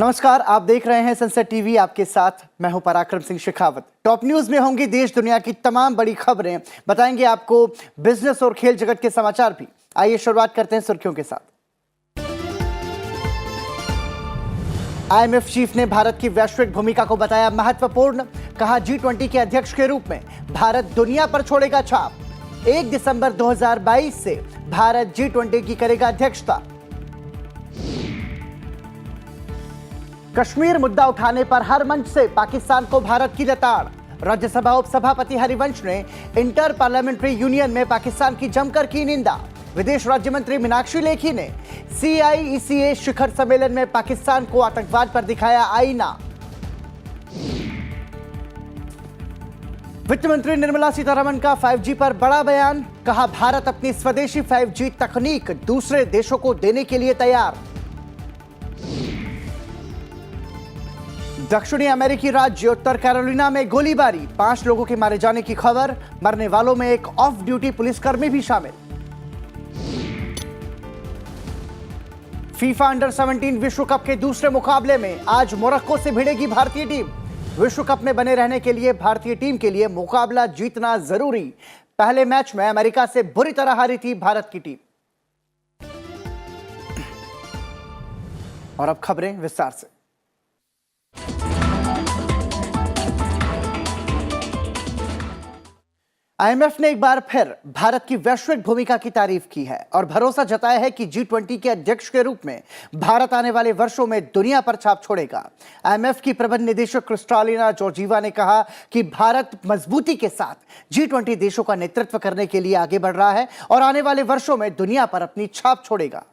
नमस्कार, आप देख रहे हैं सनसेट टीवी। आपके साथ मैं हूं पराक्रम सिंह शेखावत। टॉप न्यूज में होंगी देश दुनिया की तमाम बड़ी खबरें, बताएंगे आपको बिजनेस और खेल जगत के समाचार भी। आइए शुरुआत करते हैं सुर्खियों के साथ। आईएमएफ चीफ ने भारत की वैश्विक भूमिका को बताया महत्वपूर्ण। कहा G20 के अध्यक्ष के रूप में भारत दुनिया पर छोड़ेगा छाप। 1 दिसंबर 2022 से भारत G20 की करेगा अध्यक्षता। कश्मीर मुद्दा उठाने पर हर मंच से पाकिस्तान को भारत की लताड़। राज्यसभा उपसभापति हरिवंश ने इंटर पार्लियामेंट्री यूनियन में पाकिस्तान की जमकर की निंदा। विदेश राज्य मंत्री मीनाक्षी लेखी ने CIECA शिखर सम्मेलन में पाकिस्तान को आतंकवाद पर दिखाया आईना। वित्त मंत्री निर्मला सीतारमण का 5G पर बड़ा बयान। कहा भारत अपनी स्वदेशी 5G तकनीक दूसरे देशों को देने के लिए तैयार। दक्षिणी अमेरिकी राज्य उत्तर कैरोलिना में गोलीबारी, 5 लोगों के मारे जाने की खबर। मरने वालों में एक ऑफ ड्यूटी पुलिसकर्मी भी शामिल। फीफा अंडर 17 विश्व कप के दूसरे मुकाबले में आज मोरक्को से भिड़ेगी भारतीय टीम। विश्व कप में बने रहने के लिए भारतीय टीम के लिए मुकाबला जीतना जरूरी। पहले मैच में अमेरिका से बुरी तरह हारी थी भारत की टीम। और अब खबरें विस्तार से। आईएमएफ ने एक बार फिर भारत की वैश्विक भूमिका की तारीफ की है और भरोसा जताया है कि G20 के अध्यक्ष के रूप में भारत आने वाले वर्षों में दुनिया पर छाप छोड़ेगा। आईएमएफ की प्रबंध निदेशक क्रिस्टालिना जॉर्जीवा ने कहा कि भारत मजबूती के साथ G20 देशों का नेतृत्व करने के लिए आगे बढ़ रहा है और आने वाले वर्षों में दुनिया पर अपनी छाप छोड़ेगा।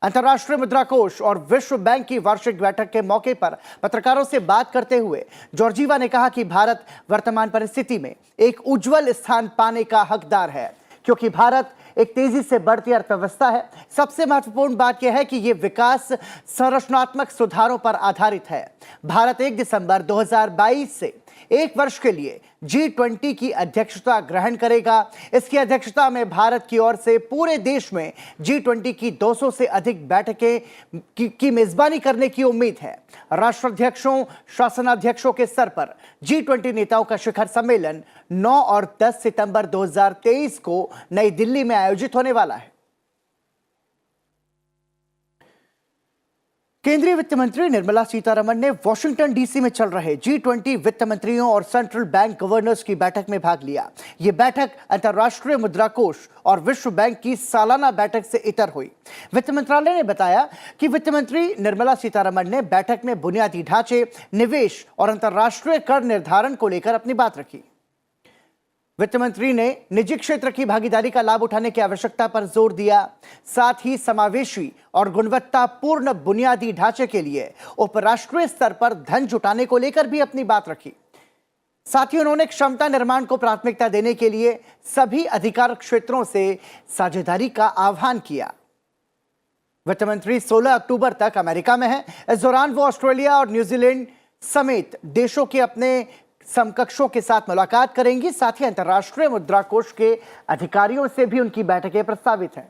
अंतर्राष्ट्रीय मुद्रा कोष और विश्व बैंक की वार्षिक बैठक के मौके पर पत्रकारों से बात करते हुए जॉर्जीवा ने कहा कि भारत वर्तमान परिस्थिति में एक उज्जवल स्थान पाने का हकदार है, क्योंकि भारत एक तेजी से बढ़ती अर्थव्यवस्था है। सबसे महत्वपूर्ण बात यह है कि यह विकास संरचनात्मक सुधारों पर आधारित है। भारत 1 दिसंबर 2022 से 1 वर्ष के लिए G20 की अध्यक्षता ग्रहण करेगा। इसकी अध्यक्षता में भारत की ओर से पूरे देश में G20 की 200 से अधिक बैठकें की मेजबानी करने की उम्मीद है। राष्ट्राध्यक्षों, शासनाध्यक्षों के स्तर पर G20 नेताओं का शिखर सम्मेलन 9 और 10 सितंबर 2023 को नई दिल्ली में आयोजित होने वाला है। केंद्रीय वित्त मंत्री निर्मला सीतारमण ने वॉशिंगटन डीसी में चल रहे G20 वित्त मंत्रियों और सेंट्रल बैंक गवर्नर्स की बैठक में भाग लिया। यह बैठक अंतर्राष्ट्रीय मुद्रा कोष और विश्व बैंक की सालाना बैठक से इतर हुई। वित्त मंत्रालय ने बताया कि वित्त मंत्री निर्मला सीतारमण ने बैठक में बुनियादी ढांचे, निवेश और अंतर्राष्ट्रीय कर निर्धारण को लेकर अपनी बात रखी। वित्त मंत्री ने निजी क्षेत्र की भागीदारी का लाभ उठाने की आवश्यकता पर जोर दिया। साथ ही समावेशी और गुणवत्तापूर्ण बुनियादी ढांचे के लिए उपराष्ट्रीय स्तर पर धन जुटाने को लेकर भी अपनी बात रखी। साथ ही उन्होंने क्षमता निर्माण को प्राथमिकता देने के लिए सभी अधिकार क्षेत्रों से साझेदारी का आह्वान किया। वित्त मंत्री 16 अक्टूबर तक अमेरिका में हैं। इस दौरान वो ऑस्ट्रेलिया और न्यूजीलैंड समेत देशों के अपने समकक्षों के साथ मुलाकात करेंगी। साथ ही अंतर्राष्ट्रीय मुद्रा कोष के अधिकारियों से भी उनकी बैठकें प्रस्तावित हैं।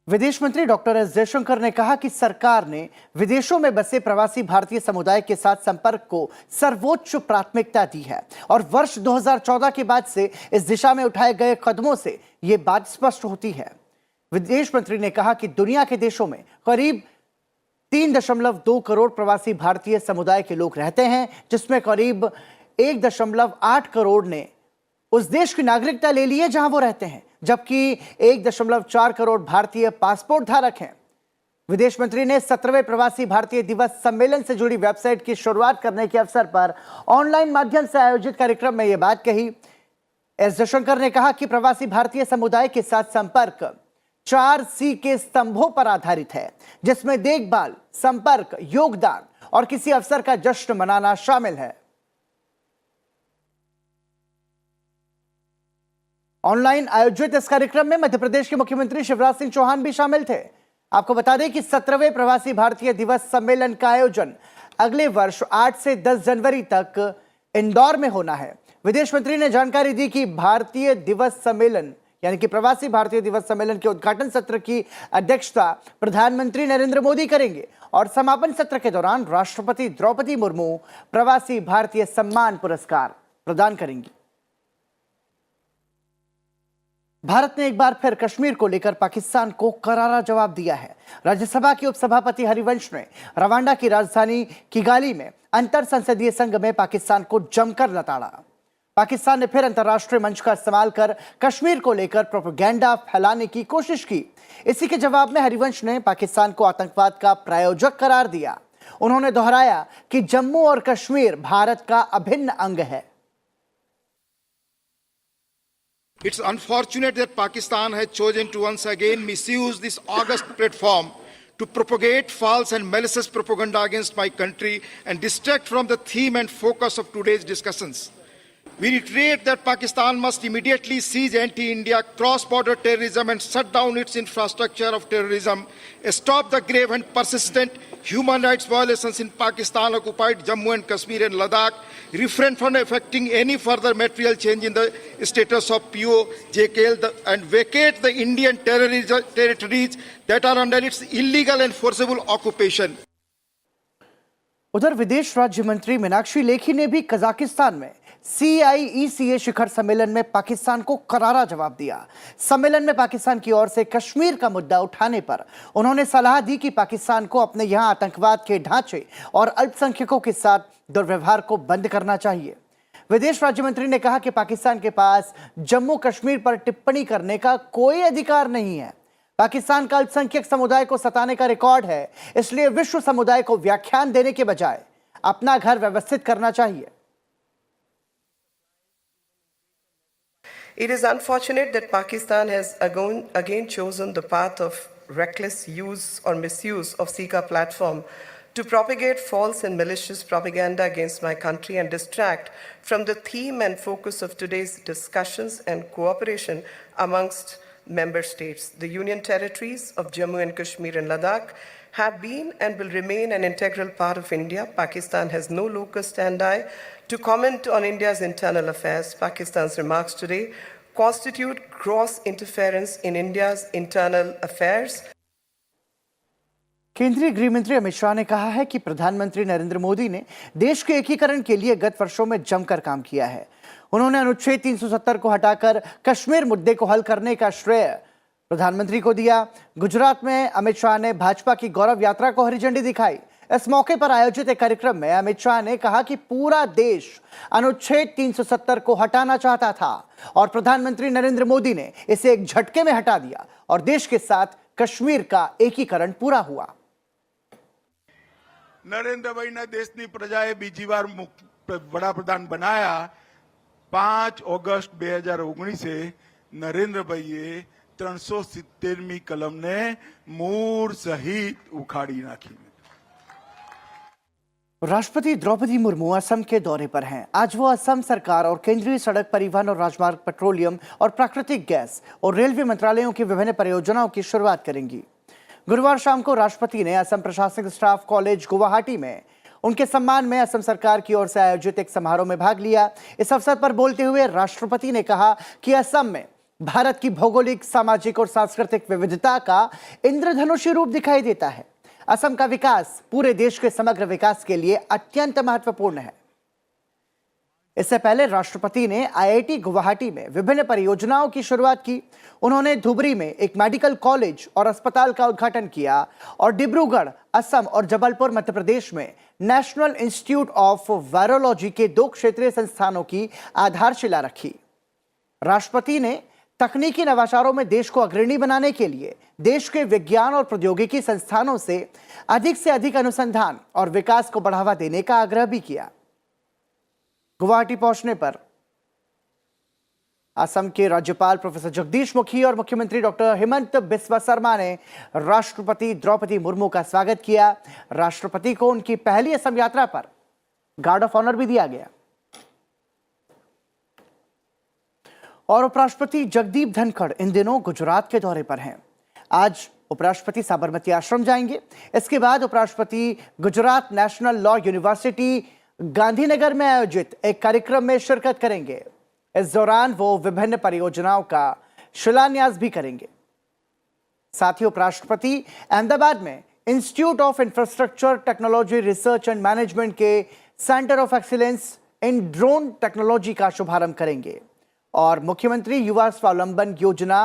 विदेश मंत्री डॉक्टर एस जयशंकर ने कहा कि सरकार ने विदेशों में बसे प्रवासी भारतीय समुदाय के साथ संपर्क को सर्वोच्च प्राथमिकता दी है और वर्ष 2014 के बाद से इस दिशा में उठाए गए कदमों से यह बात स्पष्ट होती है। विदेश मंत्री ने कहा कि दुनिया के देशों में करीब 3.2 करोड़ प्रवासी भारतीय समुदाय के लोग रहते हैं, जिसमें करीब 1.8 करोड़ ने उस देश की नागरिकता ले ली है जहां वो रहते हैं, जबकि 1.4 करोड़ भारतीय पासपोर्ट धारक हैं। विदेश मंत्री ने 17वें प्रवासी भारतीय दिवस सम्मेलन से जुड़ी वेबसाइट की शुरुआत करने के अवसर पर ऑनलाइन माध्यम से आयोजित कार्यक्रम में यह बात कही। एस जयशंकर ने कहा कि प्रवासी भारतीय समुदाय के साथ संपर्क 4C के स्तंभों पर आधारित है, जिसमें देखभाल, संपर्क, योगदान और किसी अवसर का जश्न मनाना शामिल है। ऑनलाइन आयोजित इस कार्यक्रम में मध्य प्रदेश के मुख्यमंत्री शिवराज सिंह चौहान भी शामिल थे। आपको बता दें कि 17वें प्रवासी भारतीय दिवस सम्मेलन का आयोजन अगले वर्ष 8 से 10 जनवरी तक इंदौर में होना है। विदेश मंत्री ने जानकारी दी कि भारतीय दिवस सम्मेलन यानी कि प्रवासी भारतीय दिवस सम्मेलन के उद्घाटन सत्र की अध्यक्षता प्रधानमंत्री नरेंद्र मोदी करेंगे और समापन सत्र के दौरान राष्ट्रपति द्रौपदी मुर्मू प्रवासी भारतीय सम्मान पुरस्कार प्रदान करेंगी। भारत ने एक बार फिर कश्मीर को लेकर पाकिस्तान को करारा जवाब दिया है। राज्यसभा के उपसभापति हरिवंश ने रवांडा की राजधानी किगाली में अंतर संसदीय संघ में पाकिस्तान को जमकर लताड़ा। पाकिस्तान ने फिर अंतर्राष्ट्रीय मंच का इस्तेमाल कर कश्मीर को लेकर प्रोपेगेंडा फैलाने की कोशिश की। इसी के जवाब में हरिवंश ने पाकिस्तान को आतंकवाद का प्रायोजक करार दिया। उन्होंने दोहराया कि जम्मू और कश्मीर भारत का अभिन्न अंग है। It's unfortunate that Pakistan has chosen to once again misuse this august platform to propagate false and malicious propaganda against my country and distract from the theme and focus of today's discussions. We reiterate that Pakistan must immediately cease anti-India cross-border terrorism and shut down its infrastructure of terrorism, stop the grave and persistent human rights violations in Pakistan-occupied Jammu and Kashmir and Ladakh, refrain from effecting any further material change in the status of PO, JKL and vacate the Indian territories that are under its illegal and forcible occupation. उधर विदेश राज्य मंत्री मीनाक्षी लेखी ने भी Kazakhstan में CIECA शिखर सम्मेलन में पाकिस्तान को करारा जवाब दिया। सम्मेलन में पाकिस्तान की ओर से कश्मीर का मुद्दा उठाने पर उन्होंने सलाह दी कि पाकिस्तान को अपने यहां आतंकवाद के ढांचे और अल्पसंख्यकों के साथ दुर्व्यवहार को बंद करना चाहिए। विदेश राज्य मंत्री ने कहा कि पाकिस्तान के पास जम्मू कश्मीर पर टिप्पणी करने का कोई अधिकार नहीं है। पाकिस्तान का अल्पसंख्यक समुदाय को सताने का रिकॉर्ड है, इसलिए विश्व समुदाय को व्याख्यान देने के बजाय अपना घर व्यवस्थित करना चाहिए। It is unfortunate that Pakistan has again chosen the path of reckless use or misuse of Sikha platform to propagate false and malicious propaganda against my country and distract from the theme and focus of today's discussions and cooperation amongst member states. The Union territories of Jammu and Kashmir and Ladakh have been and will remain an integral part of India. Pakistan has no locus standi to comment on India's internal affairs. Pakistan's remarks today constitute gross interference in India's internal affairs. केंद्रीय गृह मंत्री अमित शाह ने कहा है कि प्रधानमंत्री नरेंद्र मोदी ने देश के एकीकरण के लिए गत वर्षों में जमकर काम किया है। उन्होंने अनुच्छेद 370 को हटाकर कश्मीर मुद्दे को हल करने का श्रेय प्रधानमंत्री को दिया। गुजरात में अमित शाह ने भाजपा की गौरव यात्रा को हरी झंडी दिखाई। इस मौके पर आयोजित एक कार्यक्रम में अमित शाह ने कहा कि पूरा देश अनुच्छेद 370 को हटाना चाहता था और प्रधानमंत्री नरेंद्र मोदी ने इसे एक झटके में हटा दिया और देश के साथ कश्मीर का एकीकरण पूरा हुआ। નરેન્દ્રભાઈ ના દેશની પ્રજાએ બીજી વાર વડાપ્રધાન બનાયા 5 ઓગસ્ટ 2019 નરેન્દ્રભાઈએ 370મી કલમને મૂળ સહિત ઉખાડી નાખી। राष्ट्रपति द्रौपदी मुर्मू असम के दौरे पर हैं। आज वो असम सरकार और केंद्रीय सड़क परिवहन और राजमार्ग पेट्रोलियम और प्राकृतिक गैस और रेलवे मंत्रालयों की विभिन्न परियोजनाओं की शुरुआत करेंगी। गुरुवार शाम को राष्ट्रपति ने असम प्रशासनिक स्टाफ कॉलेज गुवाहाटी में उनके सम्मान में असम सरकार की ओर से आयोजित एक समारोह में भाग लिया। इस अवसर पर बोलते हुए राष्ट्रपति ने कहा कि असम में भारत की भौगोलिक, सामाजिक और सांस्कृतिक विविधता का इंद्रधनुषी रूप दिखाई देता है। असम का विकास पूरे देश के समग्र विकास के लिए अत्यंत महत्वपूर्ण है। इससे पहले राष्ट्रपति ने IIT गुवाहाटी में विभिन्न परियोजनाओं की शुरुआत की। उन्होंने धुबरी में एक मेडिकल कॉलेज और अस्पताल का उद्घाटन किया और डिब्रूगढ़, असम और जबलपुर, मध्य प्रदेश में नेशनल इंस्टीट्यूट ऑफ वायरोलॉजी के 2 क्षेत्रीय संस्थानों की आधारशिला रखी। राष्ट्रपति ने तकनीकी नवाचारों में देश को अग्रणी बनाने के लिए देश के विज्ञान और प्रौद्योगिकी संस्थानों से अधिक अनुसंधान और विकास को बढ़ावा देने का आग्रह भी किया। गुवाहाटी पहुंचने पर असम के राज्यपाल प्रोफेसर जगदीश मुखी और मुख्यमंत्री डॉक्टर हेमंत बिस्वा शर्मा ने राष्ट्रपति द्रौपदी मुर्मू का स्वागत किया। राष्ट्रपति को उनकी पहली असम यात्रा पर गार्ड ऑफ ऑनर भी दिया गया। और उपराष्ट्रपति जगदीप धनखड़ इन दिनों गुजरात के दौरे पर हैं। आज उपराष्ट्रपति साबरमती आश्रम जाएंगे। इसके बाद उपराष्ट्रपति Gujarat national law university Gandhinagar में आयोजित एक कार्यक्रम में शिरकत करेंगे। इस दौरान वो विभिन्न परियोजनाओं का शिलान्यास भी करेंगे। साथ ही उपराष्ट्रपति अहमदाबाद में Institute of Infrastructure Technology Research and Management के Centre of Excellence in Drone Technology का शुभारंभ करेंगे और मुख्यमंत्री युवा स्वावलंबन योजना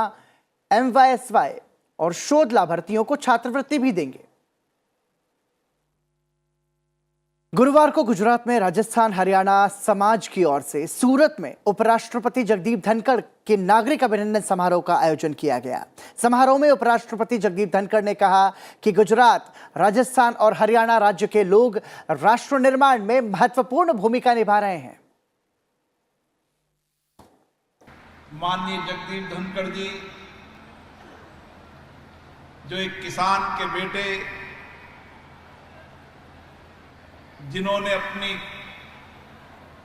MYSY और शोध लाभार्थियों को छात्रवृत्ति भी देंगे। गुरुवार को गुजरात में राजस्थान हरियाणा समाज की ओर से सूरत में उपराष्ट्रपति जगदीप धनखड़ के नागरिक अभिनंदन समारोह का आयोजन किया गया। समारोह में उपराष्ट्रपति जगदीप धनखड़ ने कहा कि गुजरात, राजस्थान और हरियाणा राज्य के लोग राष्ट्र निर्माण में महत्वपूर्ण भूमिका निभा रहे हैं। माननीय जगदीप धनखड़ जी, जो एक किसान के बेटे, जिन्होंने अपनी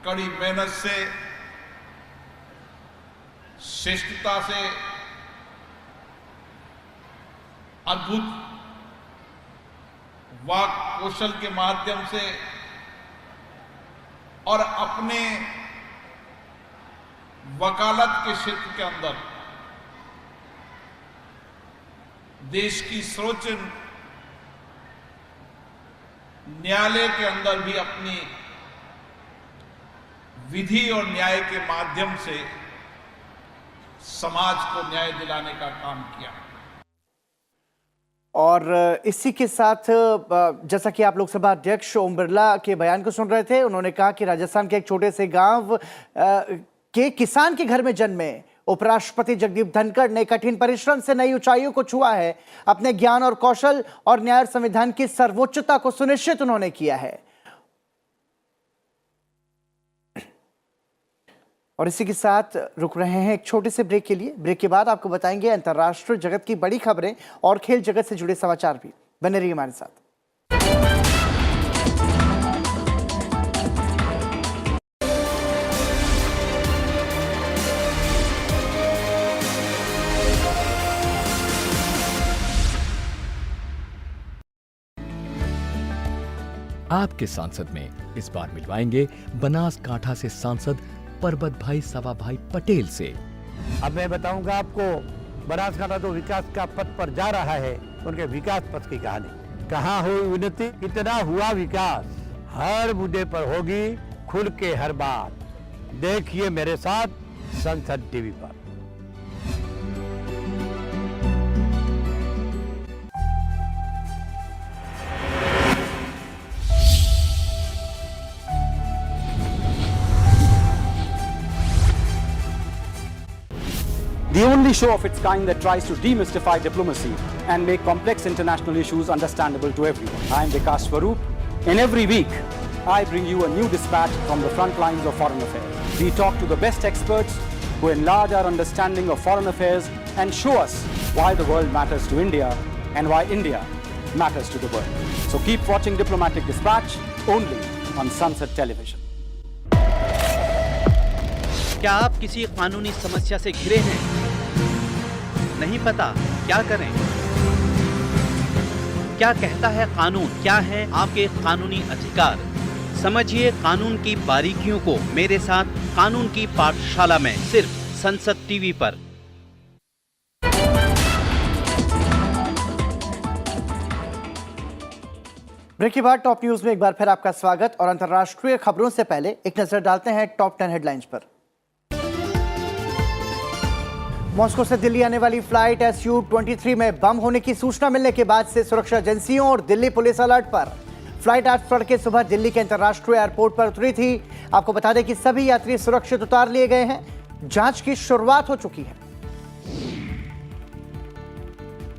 कड़ी मेहनत से, श्रेष्ठता से, अद्भुत वाक कौशल के माध्यम से और अपने वकालत के क्षेत्र के अंदर देश की सर्वोच्च न्यायालय के अंदर भी अपनी विधि और न्याय के माध्यम से समाज को न्याय दिलाने का काम किया। और इसी के साथ जैसा कि आप लोकसभा अध्यक्ष ओम बिरला के बयान को सुन रहे थे, उन्होंने कहा कि राजस्थान के एक छोटे से गांव के किसान के घर में जन्मे उपराष्ट्रपति जगदीप धनखड़ ने कठिन परिश्रम से नई ऊंचाइयों को छुआ है। अपने ज्ञान और कौशल और न्याय और संविधान की सर्वोच्चता को सुनिश्चित उन्होंने किया है। और इसी के साथ रुक रहे हैं एक छोटे से ब्रेक के लिए। ब्रेक के बाद आपको बताएंगे अंतर्राष्ट्रीय जगत की बड़ी खबरें और खेल जगत से जुड़े समाचार भी। बने रहिए हमारे साथ। आपके सांसद में इस बार मिलवाएंगे बनासकांठा से सांसद परबत भाई सवा भाई पटेल से। अब मैं बताऊंगा आपको, बनासकांठा तो विकास का पथ पर जा रहा है, उनके विकास पथ की कहानी। कहाँ हुई उन्नति, कितना हुआ विकास, हर मुद्दे पर होगी खुल के हर बात। देखिए मेरे साथ संसद टीवी पर। The only show of its kind that tries to demystify diplomacy and make complex international issues understandable to everyone. I am Vikas Swaroop. And every week, I bring you a new dispatch from the front lines of foreign affairs. We talk to the best experts who enlarge our understanding of foreign affairs and show us why the world matters to India and why India matters to the world. So keep watching Diplomatic Dispatch only on Sunset Television. क्या आप किसी कानूनी समस्या से घिरे हैं? नहीं पता क्या करें? क्या कहता है कानून? क्या है आपके कानूनी अधिकार? समझिए कानून की बारीकियों को मेरे साथ कानून की पाठशाला में, सिर्फ संसद टीवी पर। ब्रेक के बाद टॉप न्यूज में एक बार फिर आपका स्वागत। और अंतर्राष्ट्रीय खबरों से पहले एक नजर डालते हैं टॉप 10 हेडलाइंस पर। मॉस्को से दिल्ली आने वाली फ्लाइट SU-23 में बम होने की सूचना मिलने के बाद से सुरक्षा एजेंसियों और दिल्ली पुलिस अलर्ट पर। फ्लाइट आज तड़के सुबह दिल्ली के अंतर्राष्ट्रीय एयरपोर्ट पर उतरी थी। आपको बता दें कि सभी यात्री सुरक्षित उतार लिए गए हैं। जांच की शुरुआत हो चुकी है।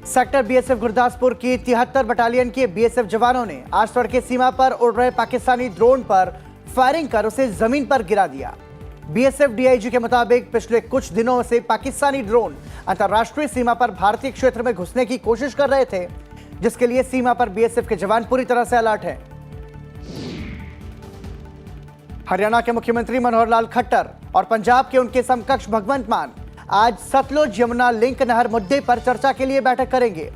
सेक्टर BSF गुरदासपुर की 73 बटालियन के BSF जवानों ने आज तड़के सीमा पर उड़ रहे पाकिस्तानी ड्रोन पर फायरिंग कर उसे जमीन पर गिरा दिया। BSF DIG के मुताबिक पिछले कुछ दिनों से पाकिस्तानी ड्रोन अंतर्राष्ट्रीय सीमा पर भारतीय क्षेत्र में घुसने की कोशिश कर रहे थे, जिसके लिए सीमा पर BSF के जवान पूरी तरह से अलर्ट हैं। हरियाणा के मुख्यमंत्री मनोहर लाल खट्टर और पंजाब के उनके समकक्ष भगवंत मान आज सतलुज यमुना लिंक नहर मुद्दे पर चर्चा के लिए बैठक करेंगे।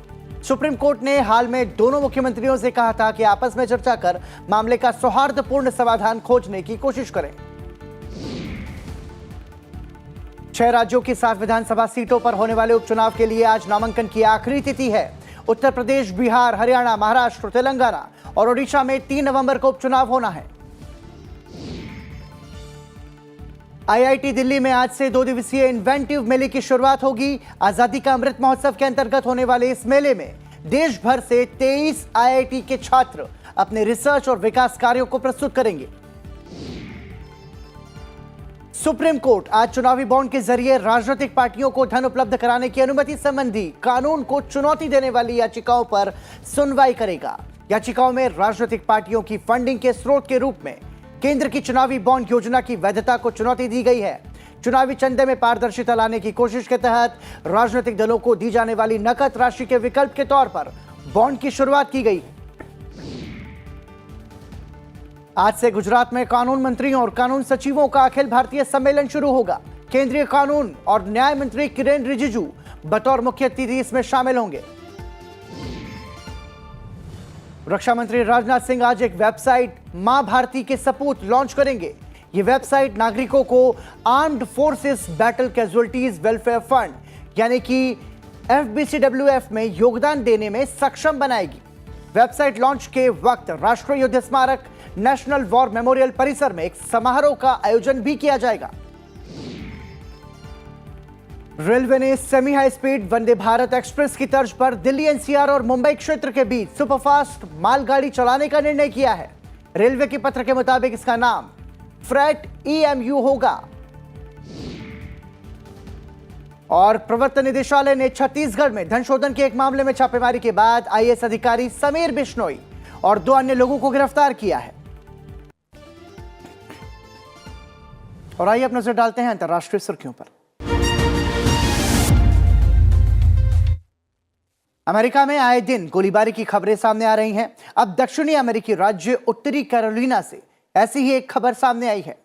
सुप्रीम कोर्ट ने हाल में दोनों मुख्यमंत्रियों से कहा था कि आपस में चर्चा कर मामले का सौहार्दपूर्ण समाधान खोजने की कोशिश करें। 6 राज्यों की 7 विधानसभा सीटों पर होने वाले उपचुनाव के लिए आज नामांकन की आखिरी तिथि है। उत्तर प्रदेश, बिहार, हरियाणा, महाराष्ट्र, तेलंगाना और ओडिशा में 3 नवंबर को उपचुनाव होना है। आईआईटी दिल्ली में आज से 2 दिवसीय इन्वेंटिव मेले की शुरुआत होगी। आजादी का अमृत महोत्सव के अंतर्गत होने वाले इस मेले में देश भर से 23 आईआईटी के छात्र अपने रिसर्च और विकास कार्यों को प्रस्तुत करेंगे। सुप्रीम कोर्ट आज चुनावी बॉन्ड के जरिए राजनीतिक पार्टियों को धन उपलब्ध कराने की अनुमति संबंधी कानून को चुनौती देने वाली याचिकाओं पर सुनवाई करेगा। याचिकाओं में राजनीतिक पार्टियों की फंडिंग के स्रोत के रूप में केंद्र की चुनावी बॉन्ड योजना की वैधता को चुनौती दी गई है। चुनावी चंदे में पारदर्शिता लाने की कोशिश के तहत राजनीतिक दलों को दी जाने वाली नकद राशि के विकल्प के तौर पर बॉन्ड की शुरुआत की गई। आज से गुजरात में कानून मंत्रियों और कानून सचिवों का अखिल भारतीय सम्मेलन शुरू होगा। केंद्रीय कानून और न्याय मंत्री किरेन रिजिजू बतौर मुख्य अतिथि इसमें शामिल होंगे। रक्षा मंत्री राजनाथ सिंह आज एक वेबसाइट मां भारती के सपूत लॉन्च करेंगे। यह वेबसाइट नागरिकों को armed forces battle casualties welfare fund यानी कि FBCWF में योगदान देने में सक्षम बनाएगी। वेबसाइट लॉन्च के वक्त राष्ट्रीय युद्ध स्मारक नेशनल वॉर मेमोरियल परिसर में एक समारोह का आयोजन भी किया जाएगा। रेलवे ने semi high speed Vande Bharat express की तर्ज पर दिल्ली NCR और मुंबई क्षेत्र के बीच सुपरफास्ट मालगाड़ी चलाने का निर्णय किया है। रेलवे के पत्र के मुताबिक इसका नाम फ्रेट EMU होगा। और प्रवर्तन निदेशालय ने छत्तीसगढ़ में धन शोधन के एक मामले में छापेमारी के बाद IAS अधिकारी समीर बिश्नोई और 2 अन्य लोगों को गिरफ्तार किया है। और आइए अब नजर डालते हैं अंतर्राष्ट्रीय सुर्खियों पर। अमेरिका में आए दिन गोलीबारी की खबरें सामने आ रही हैं। अब दक्षिणी अमेरिकी राज्य उत्तरी कैरोलिना से ऐसी ही एक खबर सामने आई है।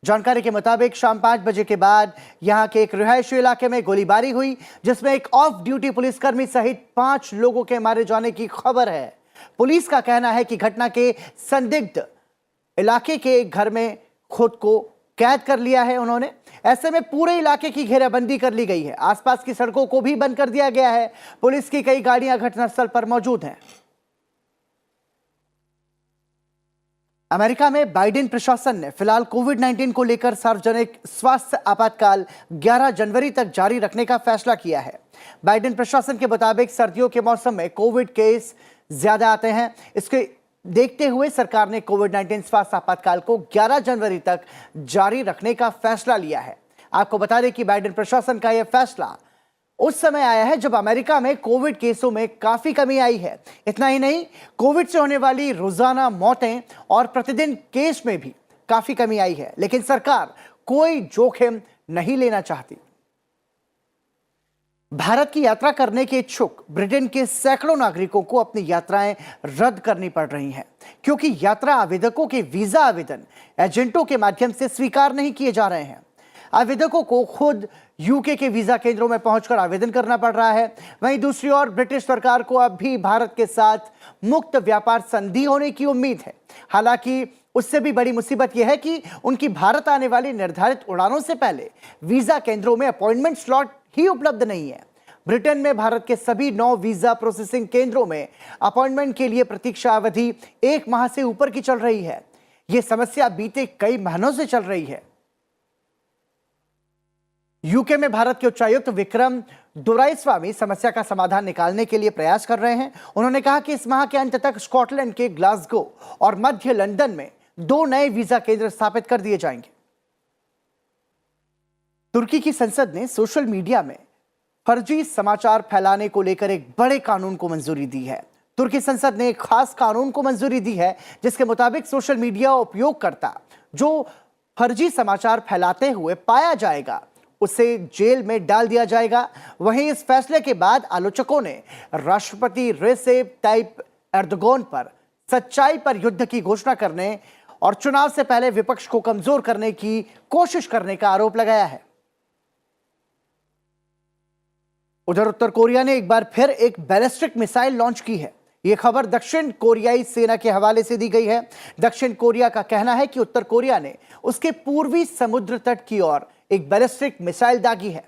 जानकारी के मुताबिक शाम 5 बजे के बाद यहां के एक रिहायशी इलाके में गोलीबारी हुई, जिसमें एक ऑफ ड्यूटी पुलिसकर्मी सहित 5 लोगों के मारे जाने की खबर है। पुलिस का कहना है कि घटना के संदिग्ध इलाके के एक घर में खुद को कैद कर लिया है उन्होंने। ऐसे में पूरे इलाके की घेराबंदी कर ली गई है। आसपास की सड़कों को भी बंद कर दिया गया है। पुलिस की कई गाड़ियां घटनास्थल पर मौजूद हैं। अमेरिका में बाइडेन प्रशासन ने फिलहाल कोविड-19 को लेकर सार्वजनिक स्वास्थ्य आपातकाल 11 जनवरी तक जारी रखने का फैसला किया है। बाइडेन प्रशासन के मुताबिक सर्दियों के मौसम में कोविड केस ज्यादा आते हैं। इसके देखते हुए सरकार ने कोविड-19 स्वास्थ्य आपातकाल को 11 जनवरी तक जारी रखने का फैसला लिया है। आपको बता दें कि बाइडेन प्रशासन का यह फैसला उस समय आया है जब अमेरिका में कोविड केसों में काफी कमी आई है। इतना ही नहीं, कोविड से होने वाली रोजाना मौतें और प्रतिदिन केस में भी काफी कमी आई है, लेकिन सरकार कोई जोखिम नहीं लेना चाहती। भारत की यात्रा करने के इच्छुक ब्रिटेन के सैकड़ों नागरिकों को अपनी यात्राएं रद्द करनी पड़ रही हैं, क्योंकि यात्रा आवेदकों के वीजा आवेदन एजेंटों के माध्यम से स्वीकार नहीं किए जा रहे हैं। आवेदकों को खुद यूके के वीजा केंद्रों में पहुंचकर आवेदन करना पड़ रहा है। वहीं दूसरी ओर ब्रिटिश सरकार को अब भी भारत के साथ मुक्त व्यापार संधि होने की उम्मीद है। हालांकि उससे भी बड़ी मुसीबत यह है कि उनकी भारत आने वाली निर्धारित उड़ानों से पहले वीजा केंद्रों में अपॉइंटमेंट स्लॉट ही उपलब्ध नहीं है। ब्रिटेन में भारत के सभी 9 वीजा प्रोसेसिंग केंद्रों में अपॉइंटमेंट के लिए प्रतीक्षा अवधि 1 माह से ऊपर की चल रही है। यह समस्या बीते कई महीनों से चल रही है। यूके में भारत के उच्चायुक्त विक्रम दोराईस्वामी समस्या का समाधान निकालने के लिए प्रयास कर रहे हैं। उन्होंने कहा कि इस माह के अंत तक स्कॉटलैंड के ग्लासगो और मध्य लंदन में 2 नए वीजा केंद्र स्थापित कर दिए जाएंगे। तुर्की की संसद ने सोशल मीडिया में फर्जी समाचार फैलाने को लेकर एक बड़े कानून को मंजूरी दी है। तुर्की संसद ने एक खास कानून को मंजूरी दी है, जिसके मुताबिक सोशल मीडिया उपयोगकर्ता जो फर्जी समाचार फैलाते हुए पाया जाएगा उसे जेल में डाल दिया जाएगा। वहीं इस फैसले के बाद आलोचकों ने राष्ट्रपति रेसेप ताइप एर्दोगन पर सच्चाई पर युद्ध की घोषणा करने और चुनाव से पहले विपक्ष को कमजोर करने की कोशिश करने का आरोप लगाया है। उधर उत्तर कोरिया ने एक बार फिर एक बैलिस्टिक मिसाइल लॉन्च की है। यह खबर दक्षिण कोरियाई सेना के हवाले से दी गई है। दक्षिण कोरिया का कहना है कि उत्तर कोरिया ने उसके पूर्वी समुद्र तट की ओर एक बैलिस्टिक मिसाइल दागी है।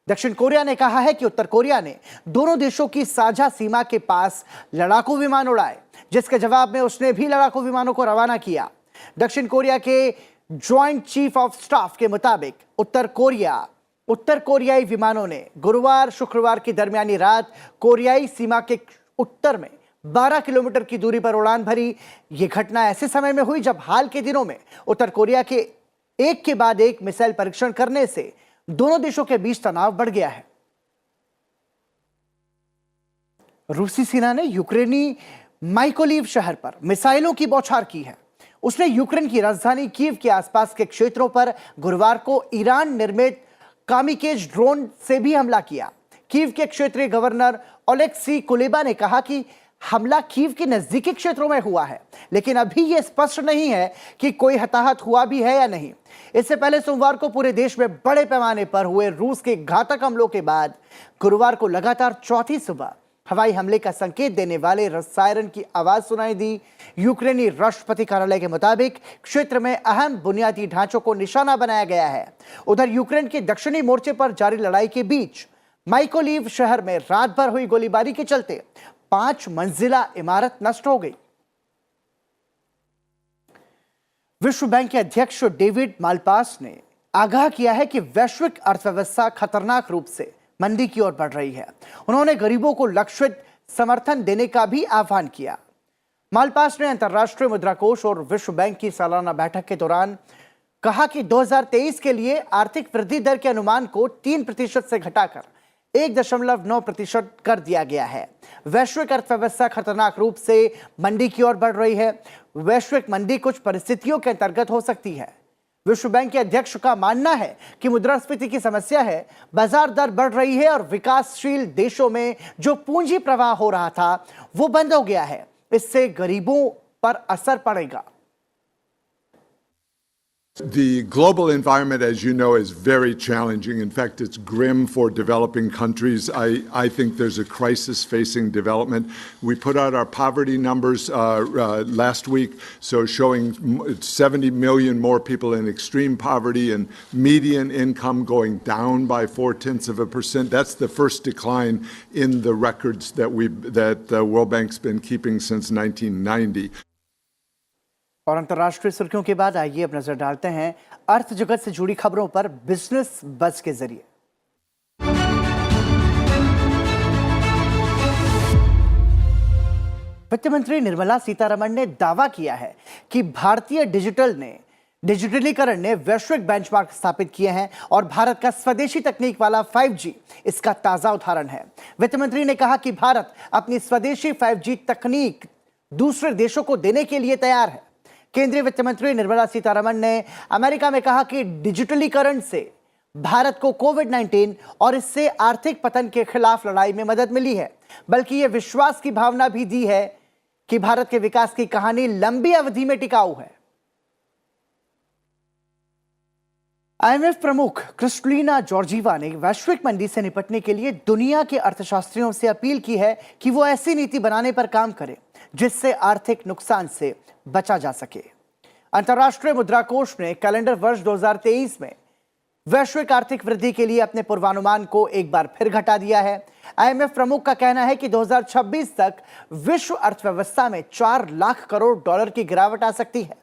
दक्षिण कोरिया ने कहा है कि उत्तर कोरिया ने दोनों देशों की साझा सीमा के पास लड़ाकू विमान उड़ाए, जिसके जवाब में उसने भी लड़ाकू विमानों को रवाना किया। दक्षिण कोरिया के ज्वाइंट चीफ ऑफ स्टाफ के मुताबिक उत्तर कोरियाई विमानों ने गुरुवार शुक्रवार की दरमियानी रात कोरियाई सीमा के उत्तर में 12 किलोमीटर की दूरी पर उड़ान भरी। यह घटना ऐसे समय में हुई जब हाल के दिनों में उत्तर कोरिया के एक के बाद एक मिसाइल परीक्षण करने से दोनों देशों के बीच तनाव बढ़ गया है। रूसी सेना ने यूक्रेनी माइकोलिव शहर पर मिसाइलों की बौछार की है। उसने यूक्रेन की राजधानी कीव के आसपास के क्षेत्रों पर गुरुवार को ईरान निर्मित कामिकेज ड्रोन से भी हमला किया। कीव के क्षेत्रीय गवर्नर ओलेक्सी कुलेबा ने कहा कि हमला कीव के नजदीकी क्षेत्रों में हुआ है, लेकिन अभी यह स्पष्ट नहीं है कि कोई हताहत हुआ भी है या नहीं। इससे पहले सोमवार को पूरे देश में बड़े पैमाने पर हुए रूस के घातक हमलों के बाद गुरुवार को लगातार चौथी सुबह हवाई हमले का संकेत देने वाले सायरन की आवाज सुनाई दी। यूक्रेनी राष्ट्रपति कार्यालय के मुताबिक क्षेत्र में अहम बुनियादी ढांचों को निशाना बनाया गया है। उधर यूक्रेन के दक्षिणी मोर्चे पर जारी लड़ाई के बीच माइकोलिव शहर में रात भर हुई गोलीबारी के चलते 5 मंजिला इमारत नष्ट हो गई। विश्व बैंक के अध्यक्ष डेविड मालपास ने आगाह किया है कि वैश्विक अर्थव्यवस्था खतरनाक रूप से मंदी की ओर बढ़ रही है। उन्होंने गरीबों को लक्षित समर्थन देने का भी आह्वान किया। मालपास ने अंतर्राष्ट्रीय मुद्रा कोष और विश्व बैंक की सालाना बैठक के दौरान कहा कि 2023 के लिए आर्थिक वृद्धि दर के अनुमान को 3% से घटाकर 1.9% कर दिया गया है। वैश्विक अर्थव्यवस्था खतरनाक रूप से मंदी की ओर बढ़ रही है। वैश्विक मंदी कुछ परिस्थितियों के अंतर्गत हो सकती है। विश्व बैंक के अध्यक्ष का मानना है कि मुद्रास्फीति की समस्या है, बाजार दर बढ़ रही है और विकासशील देशों में जो पूंजी प्रवाह हो रहा था वो बंद हो गया है। इससे गरीबों पर असर पड़ेगा। The global environment, as you know, is very challenging. In fact, it's grim for developing countries. I think there's a crisis facing development. We put out our poverty numbers last week, so showing 70 million more people in extreme poverty and median income going down by 0.4%. That's the first decline in the records that the World Bank's been keeping since 1990. और अंतर्राष्ट्रीय सुर्खियों के बाद आइए अब नजर डालते हैं अर्थ जगत से जुड़ी खबरों पर बिजनेस बज के जरिए। वित्त मंत्री निर्मला सीतारमण ने दावा किया है कि भारतीय डिजिटलीकरण ने वैश्विक बेंचमार्क स्थापित किए हैं और भारत का स्वदेशी तकनीक वाला 5G इसका ताजा उदाहरण है। वित्त मंत्री ने कहा कि भारत अपनी स्वदेशी 5G तकनीक दूसरे देशों को देने के लिए तैयार है। केंद्रीय वित्त मंत्री निर्मला सीतारमण ने अमेरिका में कहा कि डिजिटलीकरण से भारत को कोविड-19 और इससे आर्थिक पतन के खिलाफ लड़ाई में मदद मिली है, बल्कि यह विश्वास की भावना भी दी है कि भारत के विकास की कहानी लंबी अवधि में टिकाऊ है। IMF प्रमुख क्रिस्टलिना जॉर्जीवा ने वैश्विक मंदी से निपटने के लिए दुनिया के अर्थशास्त्रियों से अपील की है कि वो ऐसी नीति बनाने पर काम करें जिससे आर्थिक नुकसान से बचा जा सके। अंतर्राष्ट्रीय मुद्रा कोष ने कैलेंडर वर्ष 2023 में वैश्विक आर्थिक वृद्धि के लिए अपने पूर्वानुमान को एक बार फिर घटा दिया है। IMF प्रमुख का कहना है कि 2026 तक विश्व अर्थव्यवस्था में 4 लाख करोड़ डॉलर की गिरावट आ सकती है।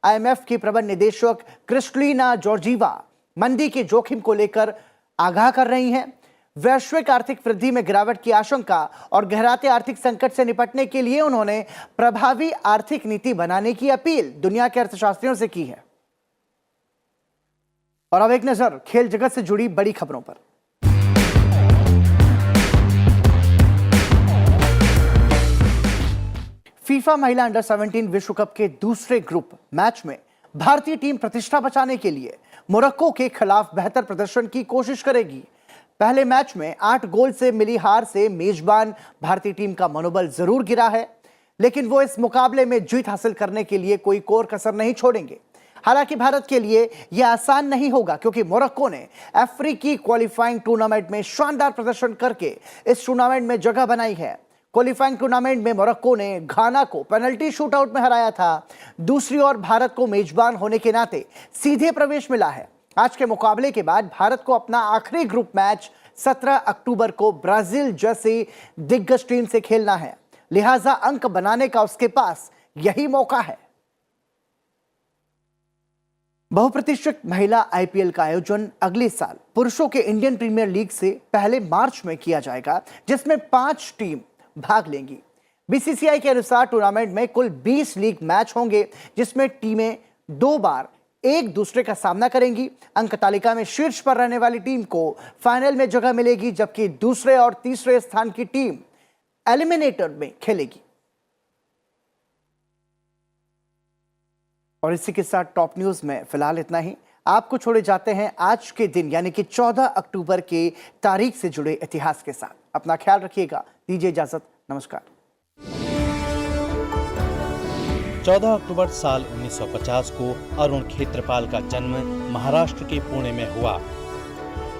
IMF की प्रबंध निदेशक क्रिस्टलिना जॉर्जीवा मंदी के जोखिम को लेकर आगाह कर रही हैं। वैश्विक आर्थिक वृद्धि में गिरावट की आशंका और गहराते आर्थिक संकट से निपटने के लिए उन्होंने प्रभावी आर्थिक नीति बनाने की अपील दुनिया के अर्थशास्त्रियों से की है। और अब एक नजर खेल जगत से जुड़ी बड़ी खबरों पर। फीफा महिला अंडर 17 विश्व कप के दूसरे ग्रुप मैच में भारतीय टीम प्रतिष्ठा बचाने के लिए मोरक्को के खिलाफ बेहतर प्रदर्शन की कोशिश करेगी। पहले मैच में 8 गोल से मिली हार से मेजबान भारतीय टीम का मनोबल जरूर गिरा है, लेकिन वो इस मुकाबले में जीत हासिल करने के लिए कोई कोर कसर नहीं छोड़ेंगे। हालांकि भारत के लिए यह आसान नहीं होगा क्योंकि मोरक्को ने अफ्रीकी क्वालिफाइंग टूर्नामेंट में शानदार प्रदर्शन करके इस टूर्नामेंट में जगह बनाई है। क्वालिफाइंग टूर्नामेंट में मोरक्को ने घाना को पेनल्टी शूटआउट में हराया था। दूसरी ओर भारत को मेजबान होने के नाते सीधे प्रवेश मिला है। आज के मुकाबले के बाद भारत को अपना आखिरी ग्रुप मैच 17 अक्टूबर को ब्राजील जैसी दिग्गज टीम से खेलना है, लिहाजा अंक बनाने का उसके पास यही मौका है। बहुप्रतीक्षित महिला आईपीएल का आयोजन अगले साल पुरुषों के इंडियन प्रीमियर लीग से पहले मार्च में किया जाएगा, जिसमें 5 टीम भाग लेंगी। बीसीसीआई के अनुसार टूर्नामेंट में कुल 20 लीग मैच होंगे, जिसमें टीमें 2 बार एक दूसरे का सामना करेंगी। अंक तालिका में शीर्ष पर रहने वाली टीम को फाइनल में जगह मिलेगी, जबकि दूसरे और तीसरे स्थान की टीम एलिमिनेटर में खेलेगी। और इसी के साथ टॉप न्यूज में फिलहाल इतना ही। आपको छोड़े जाते हैं आज के दिन यानी कि 14 अक्टूबर के तारीख से जुड़े इतिहास के साथ। अपना ख्याल रखिएगा, दीजिए इजाजत, नमस्कार। 14 अक्टूबर साल 1950 को अरुण खेत्रपाल का जन्म महाराष्ट्र के पुणे में हुआ।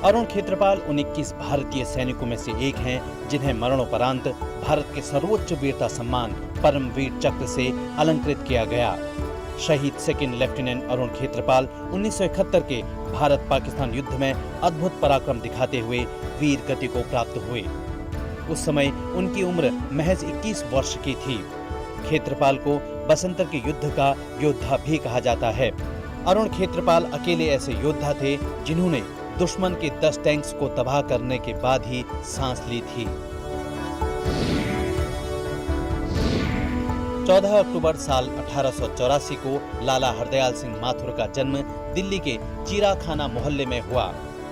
अरुण खेत्रपाल उन 21 भारतीय सैनिकों में से एक हैं जिन्हें मरणोपरांत भारत के सर्वोच्च वीरता सम्मान परमवीर चक्र से अलंकृत किया गया। शहीद सेकंड लेफ्टिनेंट अरुण खेत्रपाल 1971 के भारत पाकिस्तान युद्ध में अद्भुत पराक्रम दिखाते हुए वीर गति को प्राप्त हुए। उस समय उनकी उम्र महज 21 वर्ष की थी। खेत्रपाल को बसंतर के युद्ध का योद्धा भी कहा जाता है। अरुण खेत्रपाल अकेले ऐसे योद्धा थे जिन्होंने दुश्मन के 10 टैंक्स को तबाह करने के बाद ही सांस ली थी। 14 अक्टूबर साल 1884 को लाला हरदयाल सिंह माथुर का जन्म दिल्ली के चीराखाना मोहल्ले में हुआ।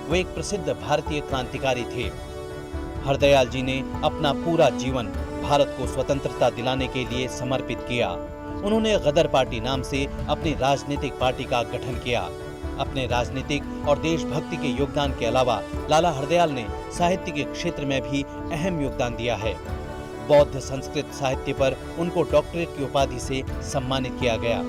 वे एक प्रसिद्ध भारतीय क्रांतिकारी थे। हरदयाल जी ने अपना पूरा जीवन भारत को स्वतंत्रता दिलाने के लिए समर्पित किया। उन्होंने गदर पार्टी नाम से अपनी राजनीतिक पार्टी का गठन किया। अपने राजनीतिक और देशभक्ति के योगदान के अलावा लाला हरदयाल ने साहित्य के क्षेत्र में भी अहम योगदान दिया है। बौद्ध संस्कृत साहित्य पर उनको डॉक्टरेट की उपाधि से सम्मानित किया गया।